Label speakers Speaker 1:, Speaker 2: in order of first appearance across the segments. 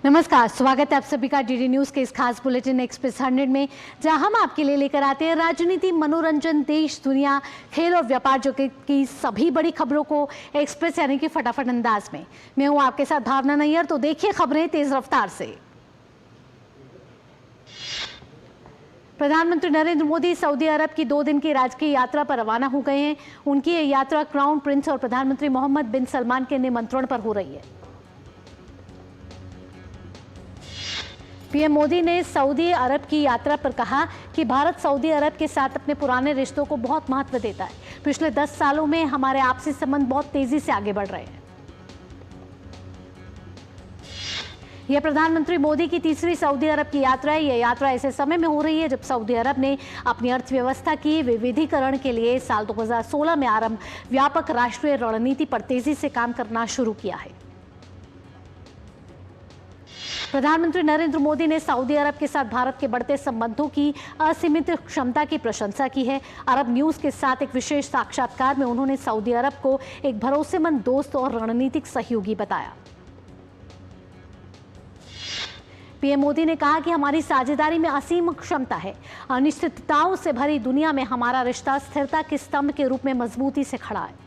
Speaker 1: नमस्कार, स्वागत है आप सभी का डीडी न्यूज के इस खास बुलेटिन एक्सप्रेस 100 में, जहां हम आपके लिए लेकर आते हैं राजनीति, मनोरंजन, देश, दुनिया, खेल और व्यापार जगत की सभी बड़ी खबरों को एक्सप्रेस यानी कि फटाफट अंदाज में। मैं हूं आपके साथ भावना नैयर। तो देखिए खबरें तेज रफ्तार से। प्रधानमंत्री नरेंद्र मोदी सऊदी अरब की 2 दिन की राजकीय यात्रा पर रवाना हो गए हैं। उनकी ये यात्रा क्राउन प्रिंस और प्रधानमंत्री मोहम्मद बिन सलमान के निमंत्रण पर हो रही है। पीएम मोदी ने सऊदी अरब की यात्रा पर कहा कि भारत सऊदी अरब के साथ अपने पुराने रिश्तों को बहुत महत्व देता है। पिछले 10 सालों में हमारे आपसी संबंध बहुत तेजी से आगे बढ़ रहे हैं। यह प्रधानमंत्री मोदी की तीसरी सऊदी अरब की यात्रा है। यह यात्रा ऐसे समय में हो रही है जब सऊदी अरब ने अपनी अर्थव्यवस्था की विविधीकरण के लिए साल 2016 में आरंभ व्यापक राष्ट्रीय रणनीति पर तेजी से काम करना शुरू किया है। प्रधानमंत्री नरेंद्र मोदी ने सऊदी अरब के साथ भारत के बढ़ते संबंधों की असीमित क्षमता की प्रशंसा की है। अरब न्यूज के साथ एक विशेष साक्षात्कार में उन्होंने सऊदी अरब को एक भरोसेमंद दोस्त और रणनीतिक सहयोगी बताया। पीएम मोदी ने कहा कि हमारी साझेदारी में असीम क्षमता है। अनिश्चितताओं से भरी दुनिया में हमारा रिश्ता स्थिरता के स्तंभ के रूप में मजबूती से खड़ा है।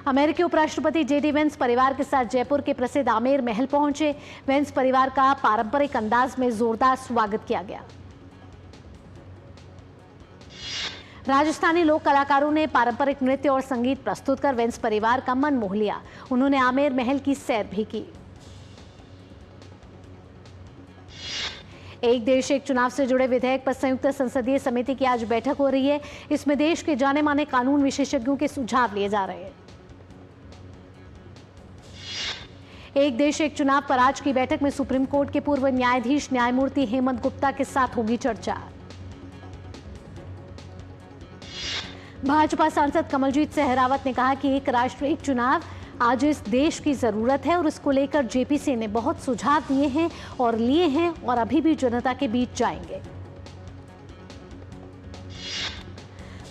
Speaker 1: अमेरिकी उपराष्ट्रपति जेडी वेंस परिवार के साथ जयपुर के प्रसिद्ध आमेर महल पहुंचे। वेंस परिवार का पारंपरिक अंदाज में जोरदार स्वागत किया गया। राजस्थानी लोक कलाकारों ने पारंपरिक नृत्य और संगीत प्रस्तुत कर वेंस परिवार का मन मोह लिया। उन्होंने आमेर महल की सैर भी की। एक देश एक चुनाव से जुड़े विधेयक पर संयुक्त संसदीय समिति की आज बैठक हो रही है। इसमें देश के जाने माने कानून विशेषज्ञों के सुझाव लिए जा रहे हैं। एक देश एक चुनाव पर आज की बैठक में सुप्रीम कोर्ट के पूर्व न्यायाधीश न्यायमूर्ति हेमंत गुप्ता के साथ होगी चर्चा। भाजपा सांसद कमलजीत सहरावत ने कहा कि एक राष्ट्र एक चुनाव आज इस देश की जरूरत है और इसको लेकर जेपीसी ने बहुत सुझाव दिए हैं और लिए हैं और अभी भी जनता के बीच जाएंगे।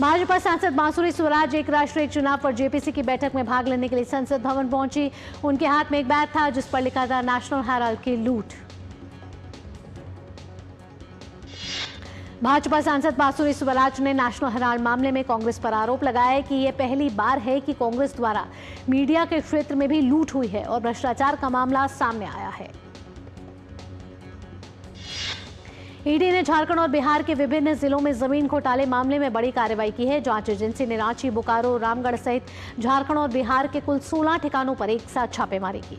Speaker 1: भाजपा सांसद बांसुरी स्वराज एक राष्ट्र एक चुनाव पर जेपीसी की बैठक में भाग लेने के लिए संसद भवन पहुंची। उनके हाथ में एक बैग था जिस पर लिखा था नेशनल हेराल्ड की लूट। भाजपा सांसद बांसुरी स्वराज ने नेशनल हेराल्ड मामले में कांग्रेस पर आरोप लगाया कि यह पहली बार है कि कांग्रेस द्वारा मीडिया के क्षेत्र में भी लूट हुई है और भ्रष्टाचार का मामला सामने आया है। ईडी ने झारखंड और बिहार के विभिन्न जिलों में जमीन घोटाले मामले में बड़ी कार्रवाई की है। जांच एजेंसी ने रांची, बोकारो, रामगढ़ सहित झारखंड और बिहार के कुल 16 ठिकानों पर एक साथ छापेमारी की।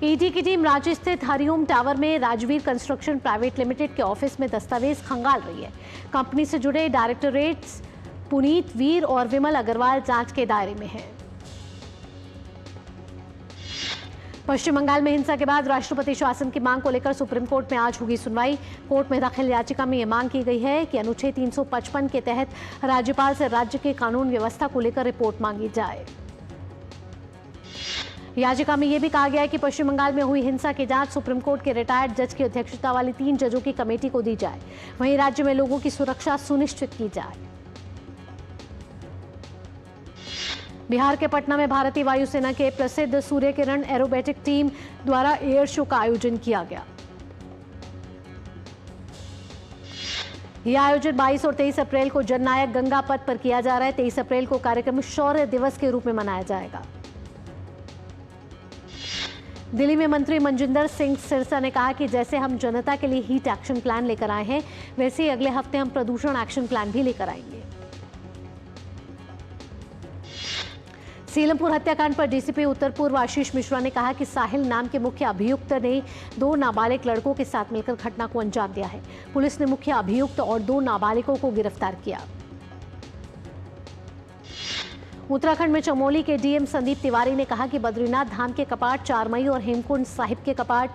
Speaker 1: ईडी की टीम रांची स्थित हरिओम टावर में राजवीर कंस्ट्रक्शन प्राइवेट लिमिटेड के ऑफिस में दस्तावेज खंगाल रही है। कंपनी से जुड़े डायरेक्टरेट्स पुनीत वीर और विमल अग्रवाल जांच के दायरे में हैं। पश्चिम बंगाल में हिंसा के बाद राष्ट्रपति शासन की मांग को लेकर सुप्रीम कोर्ट में आज होगी सुनवाई। कोर्ट में दाखिल याचिका में यह मांग की गई है कि अनुच्छेद 355 के तहत राज्यपाल से राज्य के कानून व्यवस्था को लेकर रिपोर्ट मांगी जाए। याचिका में यह भी कहा गया है कि पश्चिम बंगाल में हुई हिंसा की जांच सुप्रीम कोर्ट के रिटायर्ड जज की अध्यक्षता वाली 3 जजों की कमेटी को दी जाए। वहीं राज्य में लोगों की सुरक्षा सुनिश्चित की जाए। बिहार के पटना में भारतीय वायुसेना के प्रसिद्ध सूर्य किरण एरोबेटिक टीम द्वारा एयर शो का आयोजन किया गया। यह आयोजन 22 और 23 अप्रैल को जननायक गंगा पथ पर किया जा रहा है। 23 अप्रैल को कार्यक्रम शौर्य दिवस के रूप में मनाया जाएगा। दिल्ली में मंत्री मनजिंदर सिंह सिरसा ने कहा कि जैसे हम जनता के लिए हीट एक्शन प्लान लेकर आए हैं, वैसे ही अगले हफ्ते हम प्रदूषण एक्शन प्लान भी लेकर आएंगे। सीलमपुर हत्याकांड पर डीसीपी उत्तर पूर्व आशीष मिश्रा ने कहा कि साहिल नाम के मुख्य अभियुक्त ने 2 नाबालिग लड़कों के साथ मिलकर घटना को अंजाम दिया है। पुलिस ने मुख्य अभियुक्त और 2 नाबालिगों को गिरफ्तार किया। उत्तराखंड में चमोली के डीएम संदीप तिवारी ने कहा कि बद्रीनाथ धाम के कपाट 4 मई और हेमकुंड साहिब के कपाट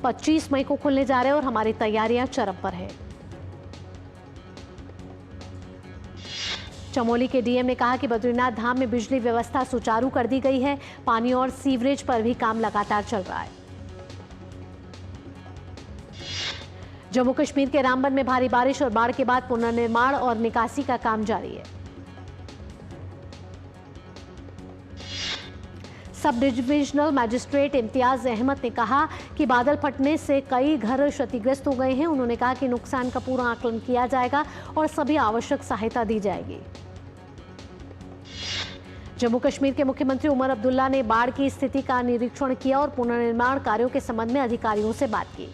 Speaker 1: 25 मई को खुलने जा रहे हैं और हमारी तैयारियां चरम पर है। चमोली के डीएम ने कहा कि बद्रीनाथ धाम में बिजली व्यवस्था सुचारू कर दी गई है। पानी और सीवरेज पर भी काम लगातार चल रहा है। जम्मू कश्मीर के रामबन में भारी बारिश और बाढ़ के बाद पुनर्निर्माण और निकासी का काम जारी है। Sub divisional magistrate Imtiaz Ahmad ने कहा कि बादल फटने से कई घर क्षतिग्रस्त हो गए हैं। उन्होंने कहा कि नुकसान का पूरा आकलन किया जाएगा और सभी आवश्यक सहायता दी जाएगी। जम्मू कश्मीर के मुख्यमंत्री उमर अब्दुल्ला ने बाढ़ की स्थिति का निरीक्षण किया और पुनर्निर्माण कार्यों के संबंध में अधिकारियों से बात की।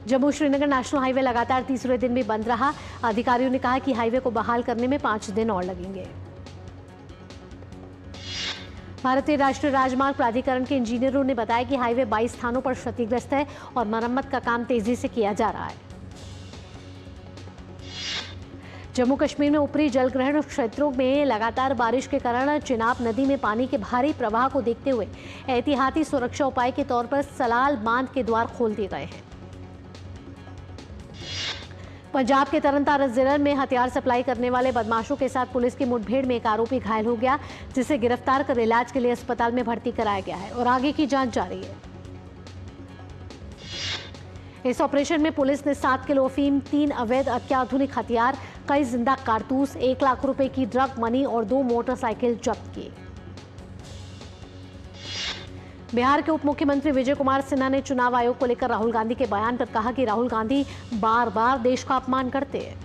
Speaker 1: जम्मू श्रीनगर नेशनल हाईवे लगातार तीसरे दिन भी बंद रहा। अधिकारियों ने कहा कि हाईवे को बहाल करने में 5 दिन और लगेंगे। भारतीय राष्ट्रीय राजमार्ग प्राधिकरण के इंजीनियरों ने बताया कि हाईवे 22 स्थानों पर क्षतिग्रस्त है और मरम्मत का काम तेजी से किया जा रहा है। जम्मू कश्मीर में ऊपरी जलग्रहण क्षेत्रों में लगातार बारिश के कारण चिनाब नदी में पानी के भारी प्रवाह को देखते हुए एहतियाती सुरक्षा उपाय के तौर पर सलाल बांध के द्वार खोल दिए गए हैं। पंजाब के तरनतारन जिले में हथियार सप्लाई करने वाले बदमाशों के साथ पुलिस की मुठभेड़ में एक आरोपी घायल हो गया, जिसे गिरफ्तार कर इलाज के लिए अस्पताल में भर्ती कराया गया है और आगे की जांच जारी है। इस ऑपरेशन में पुलिस ने 7 किलो अफीम, 3 अवैध अत्याधुनिक हथियार, कई जिंदा कारतूस, 1 लाख रुपए की ड्रग मनी और 2 मोटरसाइकिल जब्त किए। बिहार के उप मुख्यमंत्री विजय कुमार सिन्हा ने चुनाव आयोग को लेकर राहुल गांधी के बयान पर कहा कि राहुल गांधी बार बार देश का अपमान करते हैं।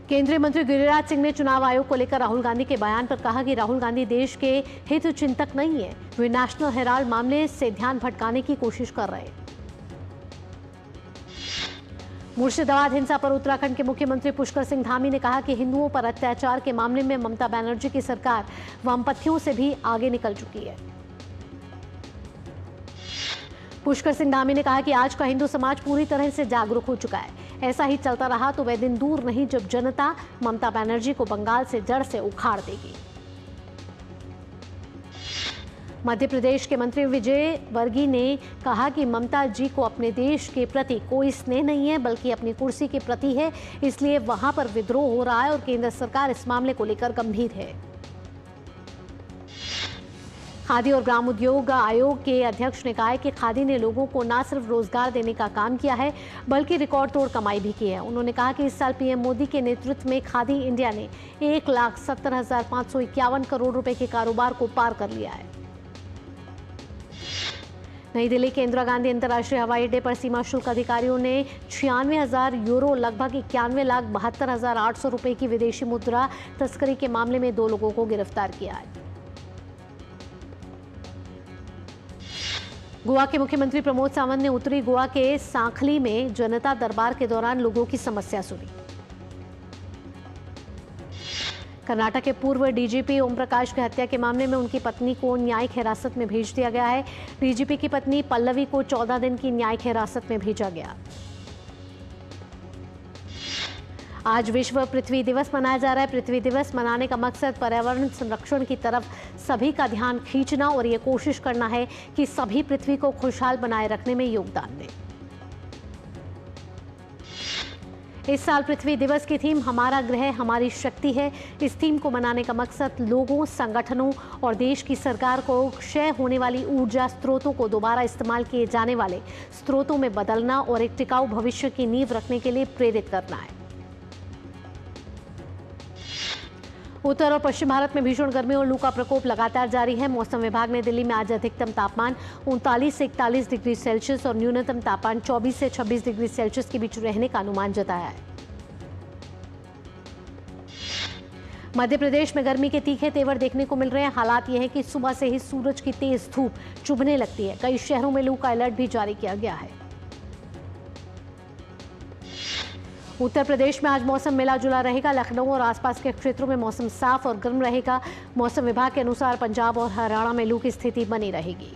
Speaker 1: केंद्रीय मंत्री गिरिराज सिंह ने चुनाव आयोग को लेकर राहुल गांधी के बयान पर कहा कि राहुल गांधी देश के हित चिंतक नहीं है, वे नेशनल हेराल्ड मामले से ध्यान भटकाने की कोशिश कर रहे हैं। मुर्शिदाबाद हिंसा पर उत्तराखंड के मुख्यमंत्री पुष्कर सिंह धामी ने कहा कि हिंदुओं पर अत्याचार के मामले में ममता बनर्जी की सरकार वामपंथियों से भी आगे निकल चुकी है। पुष्कर सिंह धामी ने कहा कि आज का हिंदू समाज पूरी तरह से जागरूक हो चुका है। ऐसा ही चलता रहा तो वह दिन दूर नहीं जब जनता ममता बनर्जी को बंगाल से जड़ से उखाड़ देगी। मध्य प्रदेश के मंत्री विजय वर्गीय ने कहा कि ममता जी को अपने देश के प्रति कोई स्नेह नहीं है, बल्कि अपनी कुर्सी के प्रति है, इसलिए वहां पर विद्रोह हो रहा है और केंद्र सरकार इस मामले को लेकर गंभीर है। खादी और ग्राम उद्योग आयोग के अध्यक्ष ने कहा है कि खादी ने लोगों को न सिर्फ रोजगार देने का काम किया है, बल्कि रिकॉर्ड तोड़ कमाई भी की है। उन्होंने कहा कि इस साल पीएम मोदी के नेतृत्व में खादी इंडिया ने 1,70,551 करोड़ रुपए के कारोबार को पार कर लिया है। नई दिल्ली के इंदिरा गांधी अंतर्राष्ट्रीय हवाई अड्डे पर सीमा शुल्क अधिकारियों ने 96,000 यूरो लगभग 91,72,800 रुपए की विदेशी मुद्रा तस्करी के मामले में 2 लोगों को गिरफ्तार किया है। गोवा के मुख्यमंत्री प्रमोद सावंत ने उत्तरी गोवा के सांखली में जनता दरबार के दौरान लोगों की समस्या सुनी। कर्नाटक के पूर्व डीजीपी ओम प्रकाश की हत्या के मामले में उनकी पत्नी को न्यायिक हिरासत में भेज दिया गया है। डीजीपी की पत्नी पल्लवी को 14 दिन की न्यायिक हिरासत में भेजा गया। आज विश्व पृथ्वी दिवस मनाया जा रहा है। पृथ्वी दिवस मनाने का मकसद पर्यावरण संरक्षण की तरफ सभी का ध्यान खींचना और ये कोशिश करना है कि सभी पृथ्वी को खुशहाल बनाए रखने में योगदान दें। इस साल पृथ्वी दिवस की थीम हमारा ग्रह हमारी शक्ति है। इस थीम को मनाने का मकसद लोगों, संगठनों और देश की सरकार को क्षय होने वाली ऊर्जा स्रोतों को दोबारा इस्तेमाल किए जाने वाले स्रोतों में बदलना और एक टिकाऊ भविष्य की नींव रखने के लिए प्रेरित करना है। उत्तर और पश्चिम भारत में भीषण गर्मी और लू का प्रकोप लगातार जारी है। मौसम विभाग ने दिल्ली में आज अधिकतम तापमान 39 से 41 डिग्री सेल्सियस और न्यूनतम तापमान 24 से 26 डिग्री सेल्सियस के बीच रहने का अनुमान जताया है। मध्य प्रदेश में गर्मी के तीखे तेवर देखने को मिल रहे हैं। हालात यह है कि सुबह से ही सूरज की तेज धूप चुभने लगती है। कई शहरों में लू का अलर्ट भी जारी किया गया है। उत्तर प्रदेश में आज मौसम मिला जुला रहेगा। लखनऊ और आसपास के क्षेत्रों में मौसम साफ और गर्म रहेगा। मौसम विभाग के अनुसार पंजाब और हरियाणा में लू की स्थिति बनी रहेगी।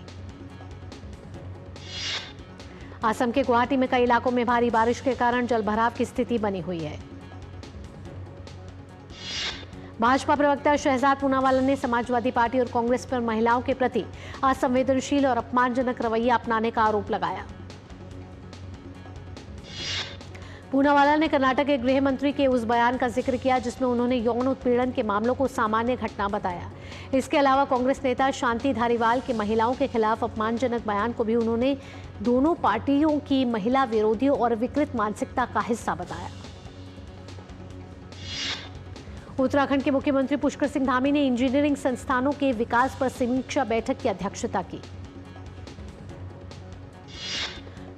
Speaker 1: असम के गुवाहाटी में कई इलाकों में भारी बारिश के कारण जलभराव की स्थिति बनी हुई है। भाजपा प्रवक्ता शहजाद पूनावाला ने समाजवादी पार्टी और कांग्रेस पर महिलाओं के प्रति असंवेदनशील और अपमानजनक रवैया अपनाने का आरोप लगाया। पूनावाला ने कर्नाटक के गृह मंत्री के उस बयान का जिक्र किया जिसमें उन्होंने यौन उत्पीड़न के मामलों को सामान्य घटना बताया। इसके अलावा कांग्रेस नेता शांति धारीवाल के महिलाओं के खिलाफ अपमानजनक बयान को भी उन्होंने दोनों पार्टियों की महिला विरोधियों और विकृत मानसिकता का हिस्सा बताया। उत्तराखंड के मुख्यमंत्री पुष्कर सिंह धामी ने इंजीनियरिंग संस्थानों के विकास पर समीक्षा बैठक की अध्यक्षता की।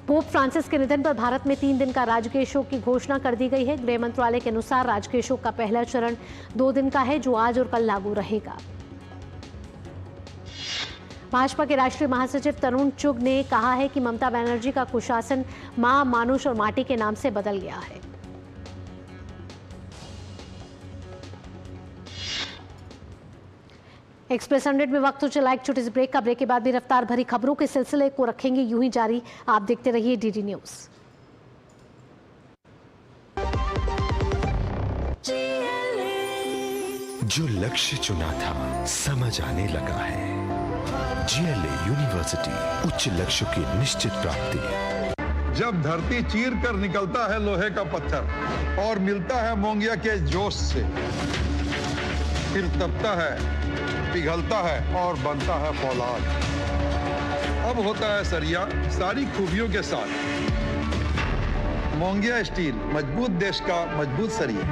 Speaker 1: पोप फ्रांसिस के निधन पर भारत में 3 दिन का राजकीय शोक की घोषणा कर दी गई है। गृह मंत्रालय के अनुसार राजकीय शोक का पहला चरण 2 दिन का है, जो आज और कल लागू रहेगा। भाजपा के राष्ट्रीय महासचिव तरुण चुग ने कहा है कि ममता बनर्जी का कुशासन मां, मानुष और माटी के नाम से बदल गया है। एक्सप्रेस 100 में वक्त हो चला एक छोटे से ब्रेक का। ब्रेक के बाद भी रफ्तार भरी खबरों के सिलसिले को रखेंगे यूं ही जारी। आप देखते रहिए डीडी न्यूज।
Speaker 2: जो लक्ष्य चुना था समझ आने लगा है। GLA यूनिवर्सिटी, उच्च लक्ष्य की निश्चित प्राप्ति।
Speaker 3: जब धरती चीर कर निकलता है लोहे का पत्थर और मिलता है मोंगिया के जोश से, फिर तपता है, पिघलता है और बनता है फौलाद। अब होता है सरिया सारी खूबियों के साथ। मोंगिया स्टील, मजबूत देश का मजबूत सरिया।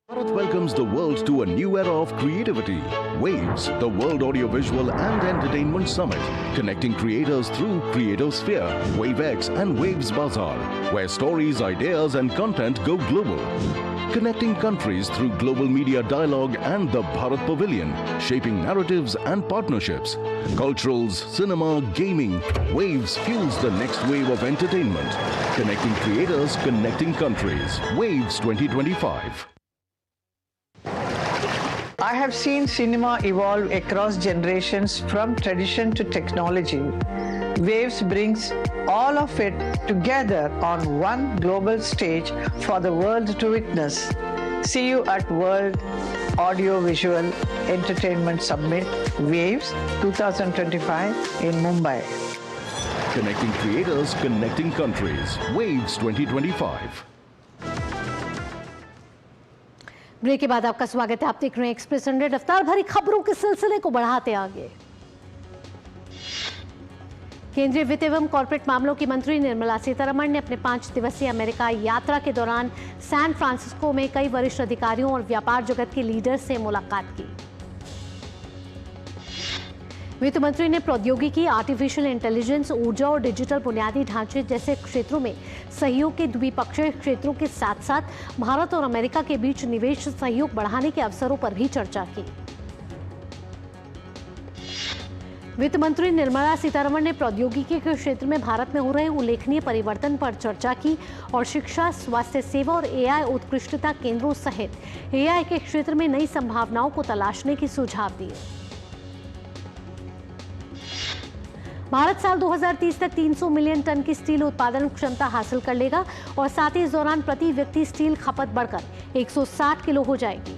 Speaker 4: Bharat welcomes the world to a new era of creativity. Waves, the World Audiovisual and Entertainment Summit, connecting creators through Creatosphere, WaveX and Waves Bazaar, where stories, ideas and content go global. Connecting countries through global media dialogue and the Bharat Pavilion, shaping narratives and partnerships. Culturals, cinema, gaming, Waves fuels the next wave of entertainment. Connecting creators, connecting countries. Waves 2025.
Speaker 5: I have seen cinema evolve across generations from tradition to technology. Waves brings all of it together on one global stage for the world to witness. See you at World Audiovisual Entertainment Summit, Waves 2025 in Mumbai.
Speaker 4: Connecting creators, connecting countries. Waves 2025.
Speaker 1: Break के बाद आपका स्वागत है। आप देख रहे हैं express 100। रफ्तार भरी खबरों के सिलसिले को बढ़ाते आगे। केंद्रीय वित्त एवं कॉर्पोरेट मामलों की मंत्री निर्मला सीतारमण ने अपने 5 दिवसीय अमेरिका यात्रा के दौरान सैन फ्रांसिस्को में कई वरिष्ठ अधिकारियों और व्यापार जगत के लीडर से मुलाकात की। वित्त मंत्री ने प्रौद्योगिकी, आर्टिफिशियल इंटेलिजेंस, ऊर्जा और डिजिटल बुनियादी ढांचे जैसे क्षेत्रों में सहयोग के द्विपक्षीय क्षेत्रों के साथ साथ भारत और अमेरिका के बीच निवेश सहयोग बढ़ाने के अवसरों पर भी चर्चा की। वित्त मंत्री निर्मला सीतारमण ने प्रौद्योगिकी के क्षेत्र में भारत में हो रहे उल्लेखनीय परिवर्तन पर चर्चा की और शिक्षा, स्वास्थ्य सेवा और AI उत्कृष्टता केंद्रों सहित AI के क्षेत्र में नई संभावनाओं को तलाशने के सुझाव दिए। भारत साल 2030 तक 300 मिलियन टन की स्टील उत्पादन क्षमता हासिल कर लेगा और साथ ही इस दौरान प्रति व्यक्ति स्टील खपत बढ़कर 160 किलो हो जाएगी।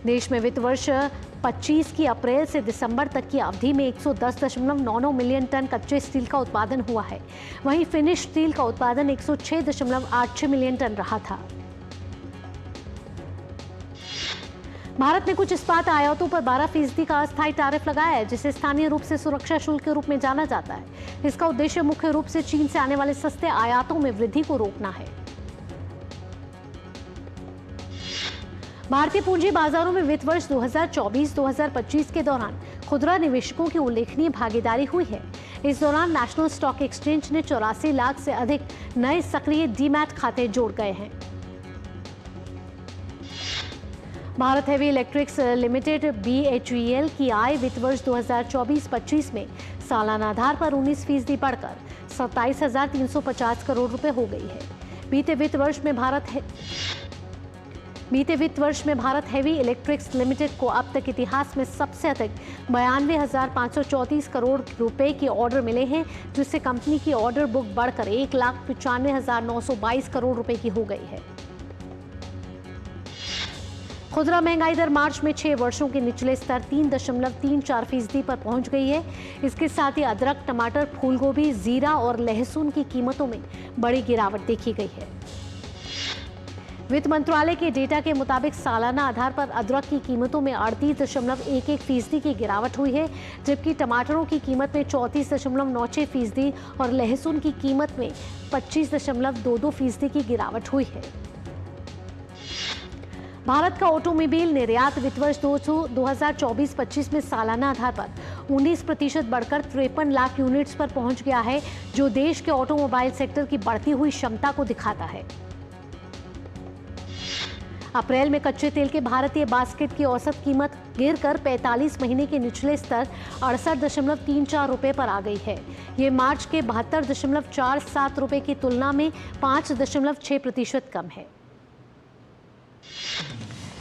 Speaker 1: देश में वित्त वर्ष 25 की अप्रैल से दिसंबर तक की अवधि में 110.99 मिलियन टन कच्चे स्टील का उत्पादन हुआ है। वहीं फिनिश स्टील का उत्पादन 106.86 मिलियन टन रहा था। भारत ने कुछ इस्पात आयातों पर 12% का अस्थायी टैरिफ लगाया है, जिसे स्थानीय रूप से सुरक्षा शुल्क के रूप में जाना जाता है। इसका उद्देश्य मुख्य रूप से चीन से आने वाले सस्ते आयातों में वृद्धि को रोकना है। भारतीय पूंजी बाजारों में वित्त वर्ष 2024-2025 के दौरान खुदरा निवेशकों की उल्लेखनीय भागीदारी हुई है। इस दौरान नेशनल स्टॉक एक्सचेंज ने 84 लाख से अधिक नए सक्रिय डीमैट खाते जोड़ गए हैं। Bharat heavy electrics limited BHEL की आय वित्त वर्ष 2024-25 में सालाना आधार पर 19% बढ़कर 27,350 करोड़ रुपए हो गई है। बीते वित्त वर्ष में भारत हेवी इलेक्ट्रिक्स लिमिटेड को अब तक इतिहास में सबसे अधिक 92,534 करोड़ रुपए के ऑर्डर मिले हैं, जिससे कंपनी की ऑर्डर बुक बढ़कर 1,95,922 करोड़ रुपए की हो गई है। खुदरा महंगाई दर मार्च में 6 वर्षों के निचले स्तर 3.34% पर पहुंच गई है। इसके साथ ही अदरक, टमाटर, फूलगोभी, जीरा और लहसुन की कीमतों में बड़ी गिरावट देखी गई है। वित्त मंत्रालय के डेटा के मुताबिक सालाना आधार पर अदरक की कीमतों में 38.11% की गिरावट हुई है, जबकि टमाटरों की कीमत में 34.96% और लहसुन की कीमत में 25.22% की गिरावट हुई है। भारत का ऑटोमोबाइल निर्यात वित्त वर्ष 2024-25 में सालाना आधार पर 19% बढ़कर 53 लाख यूनिट्स पर पहुंच गया है, जो देश के ऑटोमोबाइल सेक्टर की बढ़ती हुई क्षमता को दिखाता है। अप्रैल में कच्चे तेल के भारतीय बास्केट की औसत कीमत गिरकर 45 महीने के निचले स्तर 68.34 रुपए पर आ गई है। ये मार्च के 72.47 रुपए की तुलना में 5.6% कम है।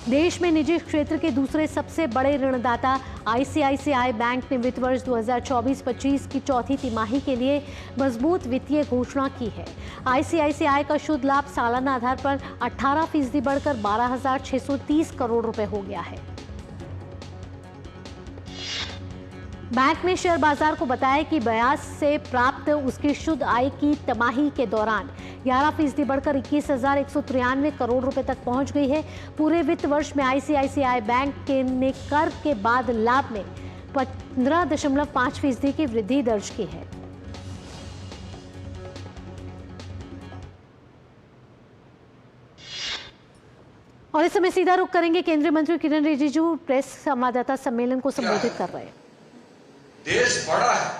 Speaker 1: देश में निजी क्षेत्र के दूसरे सबसे बड़े ऋणदाता आईसीआईसीआई बैंक ने वित्त वर्ष 2024-25 की चौथी तिमाही के लिए मजबूत वित्तीय घोषणा की है। आईसीआईसीआई का शुद्ध लाभ सालाना आधार पर 18% बढ़कर 12,630 करोड़ रुपए हो गया है। बैंक ने शेयर बाजार को बताया कि ब्याज से प्राप्त उसकी शुद्ध आय की तिमाही के दौरान 11% बढ़कर 21,193 करोड़ रुपए तक पहुंच गई है। पूरे वित्त वर्ष में आईसीआईसीआई बैंक ने कर के बाद लाभ में 15.5% की वृद्धि दर्ज की है। और इस समय सीधा रुख करेंगे केंद्रीय मंत्री किरण रिजिजू प्रेस संवाददाता सम्मेलन को संबोधित कर रहे हैं।
Speaker 6: देश बड़ा है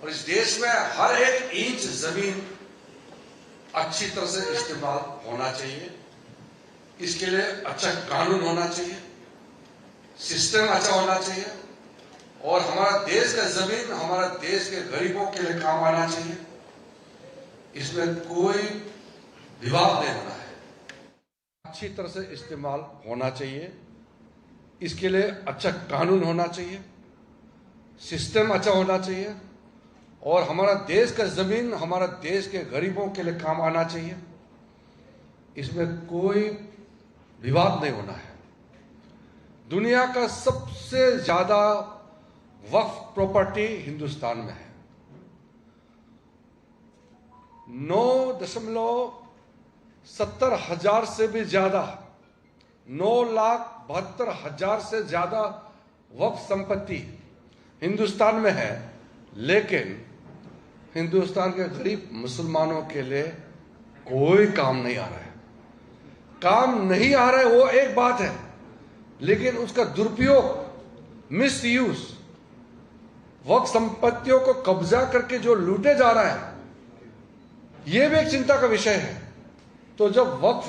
Speaker 6: और इस देश में हर एक इंच जमीन अच्छी तरह से इस्तेमाल होना चाहिए। इसके लिए अच्छा कानून होना चाहिए, सिस्टम अच्छा होना चाहिए और हमारा देश का जमीन हमारा देश के गरीबों के लिए काम आना चाहिए। इसमें कोई विवाद नहीं होना है, अच्छी तरह से इस्तेमाल होना चाहिए। इसके लिए अच्छा कानून होना चाहिए, सिस्टम अच्छा होना चाहिए और हमारा देश का जमीन हमारा देश के गरीबों के लिए काम आना चाहिए। इसमें कोई विवाद नहीं होना है। दुनिया का सबसे ज्यादा वक्फ प्रॉपर्टी हिंदुस्तान में है। 9,70,000 से भी ज्यादा 9,72,000 से ज्यादा वक्फ संपत्ति हिंदुस्तान में है, लेकिन हिंदुस्तान के गरीब मुसलमानों के लिए कोई काम नहीं आ रहा है। काम नहीं आ रहा है वो एक बात है, लेकिन उसका दुरुपयोग, मिस यूज, वक्फ संपत्तियों को कब्जा करके जो लूटे जा रहा है, यह भी एक चिंता का विषय है। तो जब वक्फ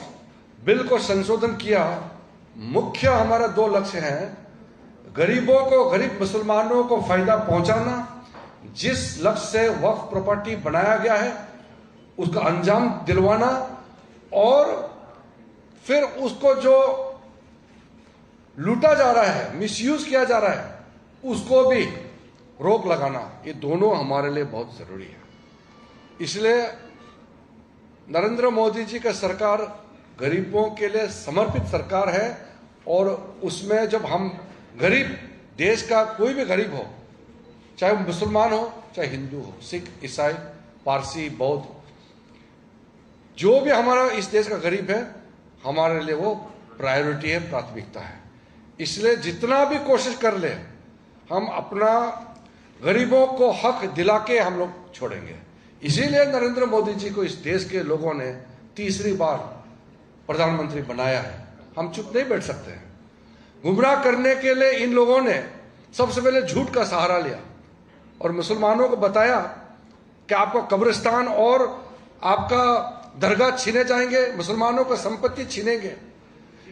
Speaker 6: बिल को संशोधन किया, मुख्य हमारा 2 लक्ष्य हैं। गरीबों को, गरीब मुसलमानों को फायदा पहुंचाना, जिस लक्ष्य से वक्फ प्रॉपर्टी बनाया गया है उसका अंजाम दिलवाना और फिर उसको जो लूटा जा रहा है, मिसयूज किया जा रहा है, उसको भी रोक लगाना। ये दोनों हमारे लिए बहुत जरूरी है। इसलिए नरेंद्र मोदी जी का सरकार गरीबों के लिए समर्पित सरकार है और उसमें जब हम गरीब, देश का कोई भी गरीब हो, चाहे वो मुसलमान हो, चाहे हिंदू हो, सिख, ईसाई, पारसी, बौद्ध, जो भी हमारा इस देश का गरीब है, हमारे लिए वो प्रायोरिटी है, प्राथमिकता है। इसलिए जितना भी कोशिश कर ले, हम अपना गरीबों को हक दिला के हम लोग छोड़ेंगे। इसीलिए नरेंद्र मोदी जी को इस देश के लोगों ने तीसरी बार प्रधानमंत्री बनाया है। हम चुप नहीं बैठ सकते हैं। गुमराह करने के लिए इन लोगों ने सबसे पहले झूठ का सहारा लिया और मुसलमानों को बताया कि आपका कब्रिस्तान और आपका दरगाह छीने जाएंगे, मुसलमानों का संपत्ति छीनेंगे।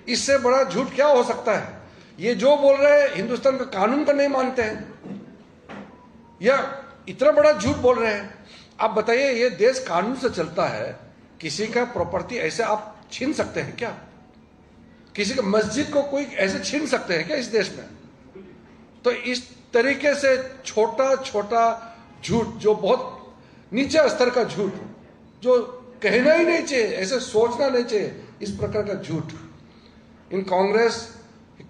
Speaker 6: इससे बड़ा झूठ क्या हो सकता है? ये जो बोल रहे हैं हिंदुस्तान का कानून का नहीं मानते हैं या इतना बड़ा झूठ बोल रहे हैं। आप बताइए, ये देश कानून से चलता है, किसी का प्रॉपर्टी ऐसे आप छीन सकते हैं क्या? किसी का मस्जिद को कोई ऐसे छीन सकते हैं क्या इस देश में? तो इस तरीके से छोटा छोटा झूठ, जो बहुत नीचे स्तर का झूठ, जो कहना ही नहीं चाहिए, ऐसे सोचना नहीं चाहिए, इस प्रकार का झूठ इन कांग्रेस,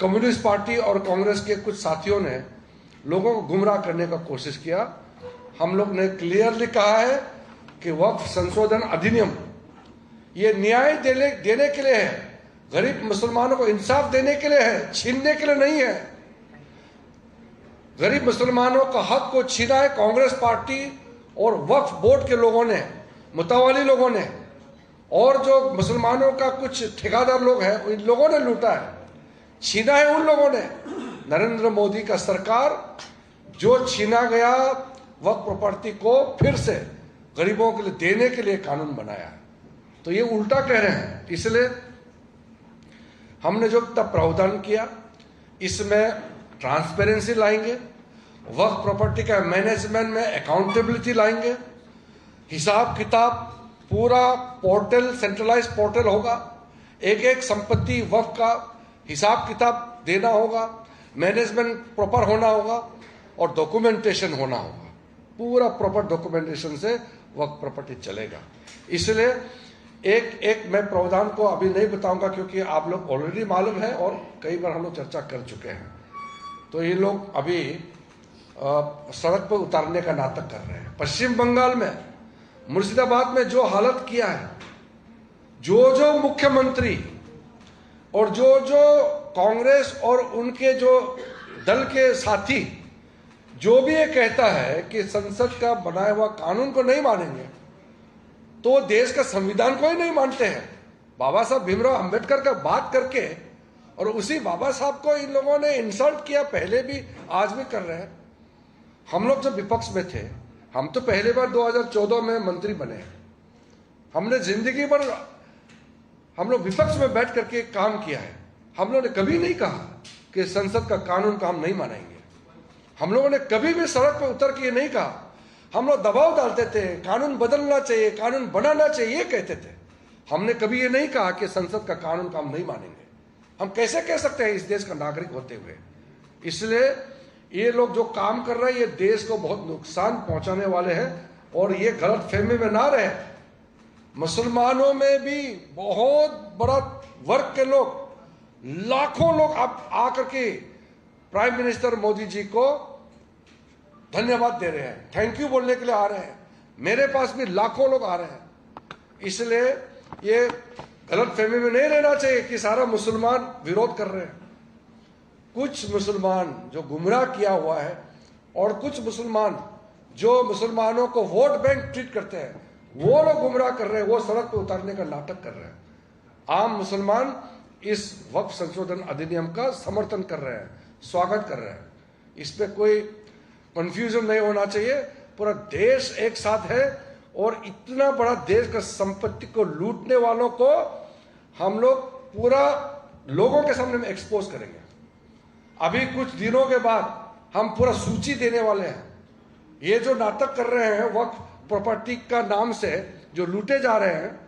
Speaker 6: कम्युनिस्ट पार्टी और कांग्रेस के कुछ साथियों ने लोगों को गुमराह करने का कोशिश किया। हम लोग ने क्लियरली कहा है कि वक्फ संशोधन अधिनियम ये न्याय देने के लिए है, गरीब मुसलमानों को इंसाफ देने के लिए है, छीनने के लिए नहीं है। गरीब मुसलमानों का हक को छीना है कांग्रेस पार्टी और वक्फ बोर्ड के लोगों ने, मुतावाली लोगों ने, और जो मुसलमानों का कुछ ठेकेदार लोग हैं, इन लोगों ने लूटा है, छीना है उन लोगों ने। नरेंद्र मोदी का सरकार जो छीना गया वक्फ प्रॉपर्टी को फिर से गरीबों के लिए देने के लिए कानून बनाया है, तो ये उल्टा कह रहे हैं। इसलिए हमने जो तब प्रावधान किया, इसमें ट्रांसपेरेंसी लाएंगे, वक्फ प्रॉपर्टी का मैनेजमेंट में अकाउंटेबिलिटी लाएंगे, हिसाब किताब पूरा पोर्टल, सेंट्रलाइज पोर्टल होगा, एक एक संपत्ति वक्फ का हिसाब किताब देना होगा, मैनेजमेंट प्रॉपर होना होगा और डॉक्यूमेंटेशन होना होगा। पूरा प्रॉपर डॉक्यूमेंटेशन से वक्फ प्रॉपर्टी चलेगा। इसलिए एक एक मैं प्रावधान को अभी नहीं बताऊंगा क्योंकि आप लोग ऑलरेडी मालूम है और कई बार हम लोग चर्चा कर चुके हैं। तो ये लोग अभी सड़क पर उतारने का नाटक कर रहे हैं। पश्चिम बंगाल में मुर्शिदाबाद में जो हालत किया है, जो मुख्यमंत्री और जो कांग्रेस और उनके जो दल के साथी जो भी ये कहता है कि संसद का बनाया हुआ कानून को नहीं मानेंगे, तो देश का संविधान को ही नहीं मानते हैं। बाबा साहब भीमराव अंबेडकर का बात करके और उसी बाबा साहब को इन लोगों ने इंसल्ट किया, पहले भी आज भी कर रहे हैं। हम लोग जब विपक्ष में थे, हम तो पहली बार 2014 में मंत्री बने। हमने जिंदगी भर हम लोग विपक्ष में बैठ करके काम किया है। हम लोगों ने कभी नहीं कहा कि संसद का कानून को हम नहीं मानेंगे। हम लोगों ने कभी भी सड़क पर उतर के ये नहीं कहा। हम लोग दबाव डालते थे, कानून बदलना चाहिए, कानून बनाना चाहिए, ये कहते थे। हमने कभी ये नहीं कहा कि संसद का कानून को हम नहीं मानेंगे। हम कैसे कह सकते हैं इस देश का नागरिक होते हुए। इसलिए ये लोग जो काम कर रहे हैं, ये देश को बहुत नुकसान पहुंचाने वाले हैं और ये गलत फहमी में ना रहे। मुसलमानों में भी बहुत बड़ा वर्ग के लोग, लाखों लोग आकर के प्राइम मिनिस्टर मोदी जी को धन्यवाद दे रहे हैं, थैंक यू बोलने के लिए आ रहे हैं। मेरे पास भी लाखों लोग आ रहे हैं। इसलिए ये गलत फहमी में नहीं रहना चाहिए कि सारा मुसलमान विरोध कर रहे हैं। कुछ मुसलमान जो गुमराह किया हुआ है और कुछ मुसलमान जो मुसलमानों को वोट बैंक ट्रीट करते हैं, वो लोग गुमराह कर रहे हैं, वो सड़क पर उतारने का नाटक कर रहे हैं। आम मुसलमान इस वक्फ संशोधन अधिनियम का समर्थन कर रहे हैं, स्वागत कर रहे हैं। इस पे कोई कंफ्यूजन नहीं होना चाहिए। पूरा देश एक साथ है और इतना बड़ा देश का संपत्ति को लूटने वालों को हम लोग पूरा लोगों के सामने में एक्सपोज करेंगे। अभी कुछ दिनों के बाद हम पूरा सूची देने वाले हैं। ये जो नाटक कर रहे हैं वक्फ प्रॉपर्टी का नाम से जो लूटे जा रहे हैं,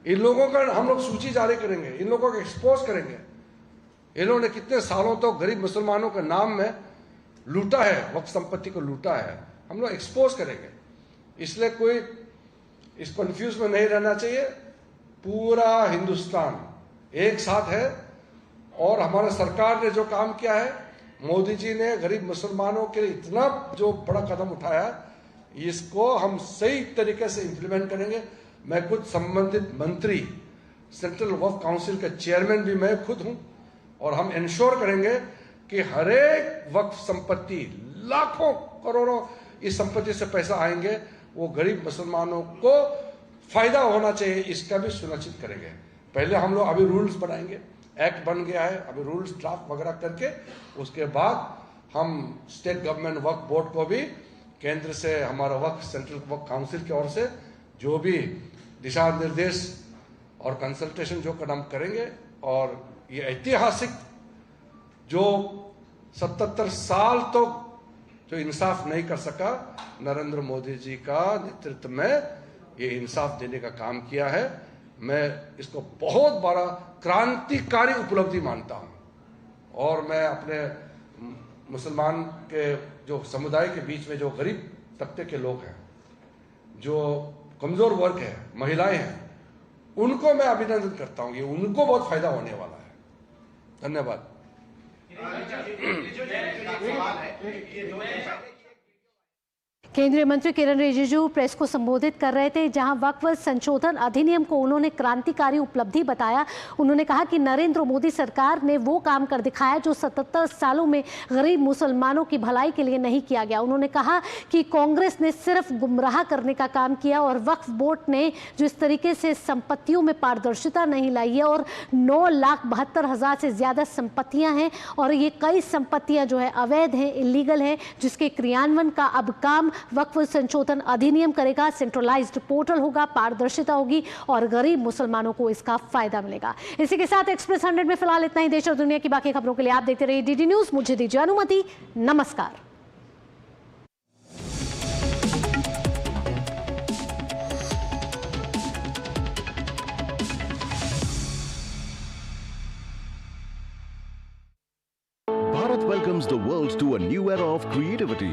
Speaker 6: इन लोगों का हम लोग सूची जारी करेंगे, इन लोगों को एक्सपोज करेंगे। इन्होंने कितने सालों तक तो गरीब मुसलमानों के नाम में लूटा है, वक्फ संपत्ति को लूटा है, हम लोग एक्सपोज करेंगे। इसलिए कोई इस कंफ्यूज में नहीं रहना चाहिए। पूरा हिंदुस्तान एक साथ है और हमारे सरकार ने जो काम किया है, मोदी जी ने गरीब मुसलमानों के लिए इतना जो बड़ा कदम उठाया, इसको हम सही तरीके से इंप्लीमेंट करेंगे। मैं खुद संबंधित मंत्री, सेंट्रल वक्फ काउंसिल का चेयरमैन भी मैं खुद हूं और हम इंश्योर करेंगे कि हर एक वक्फ संपत्ति, लाखों करोड़ों इस संपत्ति से पैसा आएंगे, वो गरीब मुसलमानों को फायदा होना चाहिए, इसका भी सुनिश्चित करेंगे। पहले हम लोग अभी रूल्स बनाएंगे, एक्ट बन गया है, अभी रूल्स ड्राफ्ट वगैरह करके उसके बाद हम स्टेट गवर्नमेंट वक्फ बोर्ड को भी केंद्र से, हमारा वक्फ सेंट्रल वक्फ काउंसिल की ओर से जो भी दिशा निर्देश और कंसल्टेशन जो कदम करेंगे, और ये ऐतिहासिक जो 77 साल तो जो इंसाफ नहीं कर सका, नरेंद्र मोदी जी का नेतृत्व में ये इंसाफ देने का काम किया है। मैं इसको बहुत बड़ा क्रांतिकारी उपलब्धि मानता हूं और मैं अपने मुसलमान के जो समुदाय के बीच में जो गरीब तबके के लोग हैं, जो कमजोर वर्ग है, महिलाएं हैं, उनको मैं अभिनंदन करता हूं। ये उनको बहुत फायदा होने वाला है। धन्यवाद।
Speaker 1: केंद्रीय मंत्री किरण रिजिजू प्रेस को संबोधित कर रहे थे, जहां वक्फ संशोधन अधिनियम को उन्होंने क्रांतिकारी उपलब्धि बताया। उन्होंने कहा कि नरेंद्र मोदी सरकार ने वो काम कर दिखाया जो 77 सालों में गरीब मुसलमानों की भलाई के लिए नहीं किया गया। उन्होंने कहा कि कांग्रेस ने सिर्फ गुमराह करने का काम किया और वक्फ बोर्ड ने जो इस तरीके से संपत्तियों में पारदर्शिता नहीं लाई है और 9,72,000 से ज्यादा संपत्तियां हैं और ये कई संपत्तियां जो है अवैध हैं, इलीगल हैं, जिसके क्रियान्वयन का अब काम वक्फ संशोधन अधिनियम करेगा। सेंट्रलाइज्ड पोर्टल होगा, पारदर्शिता होगी और गरीब मुसलमानों को इसका फायदा मिलेगा। इसी के साथ एक्सप्रेस 100 में फिलहाल इतना ही। देश और दुनिया की बाकी खबरों के लिए आप देखते रहिए डीडी न्यूज। मुझे दीजिए अनुमति। नमस्कार।
Speaker 4: Bharat welcomes the world to a new era of creativity.